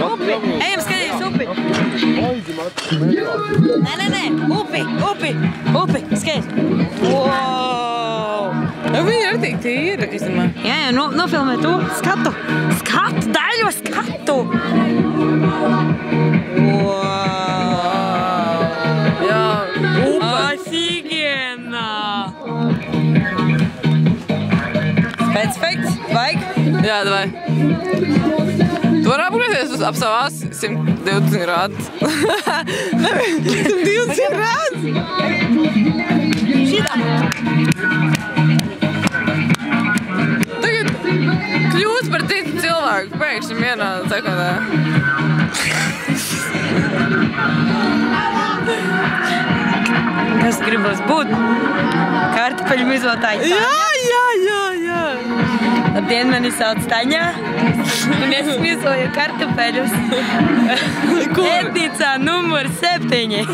upi! Ejam skatīties upi! Nē, upi! Skait! Wow! Viņi ir tik tīri, īstenībā. Jā, nofilmē to skatu! Daļo skatu! Wow! Jā, upe. Ofigiena! Spēcefekts, vajag? Jā, davai. Tu vari apgriezties ap savās 120 grādus. 120 grādus? Šitā! Tagad kļūst par citu cilvēku pēkšņi vienā sekundē. Kas gribas būt? Kartupeļu mizlotāji Taņa. Jā. Labdien, mani sauc Taņa. Un es mizloju kartupeļus. Ēdnīcā numur 7.